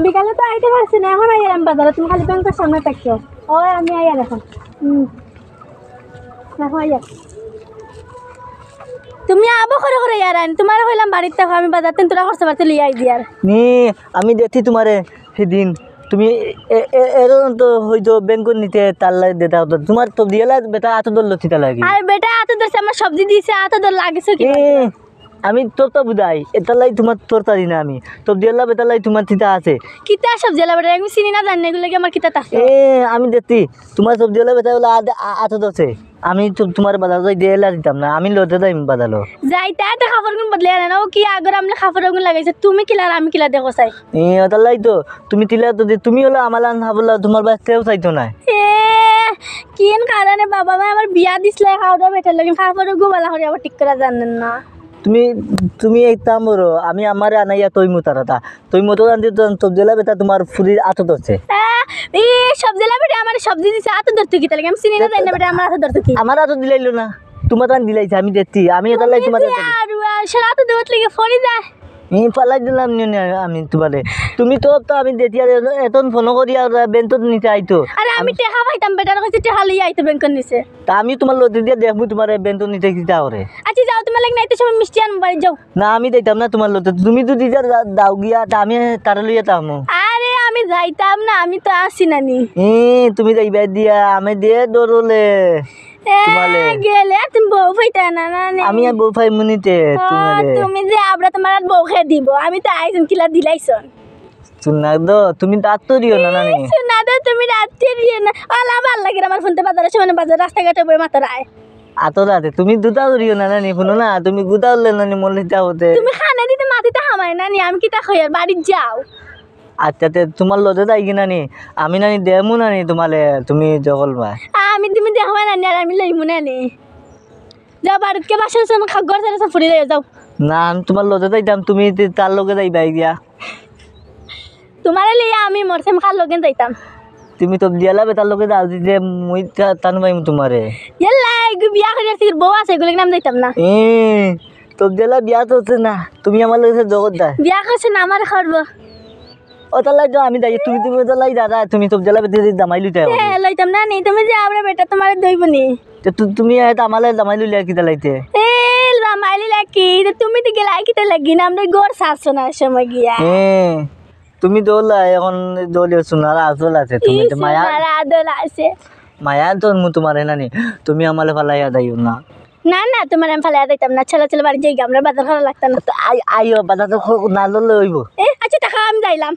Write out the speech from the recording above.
বিকালে তো আইতে পারছি না, এখন আইয়ার আমি বাজারে, তুমি খালি ব্যাংকের সামনে থাকছো। ও আমি আইয়ার এখন। এখন আইয়ার তুমি আবো করে করে ইয়ার আইন, তোমার কইলাম বাড়িতে থাকো, আমি বাজার তেন তোরা খরচা পাতি লিয়ে আই দিয়ার নি আমি দেখি তোমারে সেদিন তুমি এরকম তো হয়তো ব্যাংকত নিতে তাল্লা দেতা হতো তোমার তো দিয়েলা বেটা এত দল লক্ষিতা লাগে আর বেটা এত ধরছে আমার সবজি দিয়েছে, এত ধর লাগিছে কি আমি তোর তো বুঝাই এটালাই তোমার তোর তারি না আমি তোর দিয়েলা বেটালাই তোমার থিতা আছে কিতা সবজি লা বেটা আমি চিনি না জানি না, এগুলো কি আমার কিতা আছে আমি দেখি তোমার সব দিয়েলা বেটা বলে এত দছে আমি তো তোমার বাজার যাই দিয়েলা দিতাম না, আমি লতে যাই বাজালো যাইতা তো কাপড় গুণ বদলে আনে না, ও কি আগর আমলে কাপড় গুণ লাগাইছে, তুমি কিলা আর আমি কিলা দেখো চাই ওটালাই তো তুমি তিলা তো তুমি হলো আমার ভাবলা তোমার বাচ্চাও চাইতো না কিন কারণে বাবা মা আমার বিয়া দিছিলে খাওয়া বেটার লাগে কাপড় গোবালা করে আবার ঠিক করে জানেন না। তুমি তুমি এক কাম করো, আমি আমার আনাইয়া তৈ মুতারাতা তৈ মতো আনতে তো দিলা বেটা তোমার ফুরির আতো ধরছে এই সবজি লা বেটা আমার সবজি দিছে আতো ধরতে কি লাগে আমি চিনি না জানি না বেটা আমার আতো ধরতে কি আমার আতো দিলাইলো না তোমার আন দিলাইছে আমি দেখছি আমি এটা লাই তোমার আর সারা আতো দেওয়াত লাগে ফরি যায় পালাই দিলাম আমি তোমারে তুমি তো আমি দেখি আর এতন ফোন করি আর বেন্ত নিতে আইতো আরে আমি টেকা পাইতাম বেটার কাছে টেকা লইয়া আইতো ব্যাংকের নিচে তা আমি তোমার লতি দিয়ে দেখবো তোমার বেন্ত নিতে কি করে আচ্ছা যাও তোমার লাগে নাইতে সময় মিষ্টি আনবো বাড়ি যাও না আমি দিতাম না তোমার লতে তুমি তো দিতে দাও গিয়া তা আমি তারা লইয়া তামো আরে আমি যাইতাম না, আমি তো আসি নানি তুমি যাইবা দিয়া আমি দিয়ে দৌড়লে তোমালে গেলে তুমি বউ পাইতা না নানি আমি আর বউ ফাই মুনিতে তোমারে তুমি যে আমরা তোমার বউ খেয়ে দিব, আমি তো আইসন কিলা দিলাইছন শুনা দো তুমি দাঁত তো দিও না নানি শুনা দো তুমি রাতে দিয়ে না আলা ভাল লাগে আমার ফোনতে বাজারে সময় বাজার রাস্তাঘাটে বই মাত্র আয় আতো রাতে তুমি দুটা করিও না নানি শুনো না তুমি গুদা উঠলে নানি মরলে যাওতে তুমি খানা দিতে মাটিতে হামাই নানি আমি কিতা খাই আর বাড়ি যাও আচ্ছা তোমার লজে যাই কি নানি আমি নানি দেমু নানি তোমালে তুমি জগল মা আমি তুমি দেখবা নানি আর আমি লইমু নানি যাও বাড়িতে বাসন ঘর ছেড়ে সব ফুরি যাও না আমি তোমার লজে যাইতাম তুমি তার লগে যাইবা গিয়া তোমারে লইয়া আমি মরসাম খার লগে যাইতাম তুমি তো দিয়ালা বেতার লগে যাও যে মুই টান পাইম তোমারে ইয়াল্লা এগু বিয়া করে আর বউ আছে এগুলো নাম যাইতাম না তো দিয়ালা বিয়া তো হচ্ছে না তুমি আমার লগে জগৎ দা বিয়া করছে না আমার করবো ও তালাই তো আমি যাই তুমি তুমি তালাই দাদা তুমি তো দিয়ালা বেতে দামাই লইতে লইতাম না নি তুমি যে আমরা বেটা তোমার দইব নি তুমি আমালে দামাই লইলে কি তালাইতে রামাইলি লাকি তুমি তো গেলে কিতে লাগি না আমরা গোর সারছো না সময় গিয়া তুমি দোলা এখন দলীয় সোনার আসল আছে তুমি তো মায়া আদল আছে মায়া তো মু তোমার নানি তুমি আমালে ফালাইয়া দাইও না না না তোমার আমি ফালাইয়া দিতাম না, ছেলে ছেলে বাড়ি যাই আমরা বাজার করা লাগতাম না আইও বাজার তো না লইব আচ্ছা টাকা আমি যাইলাম।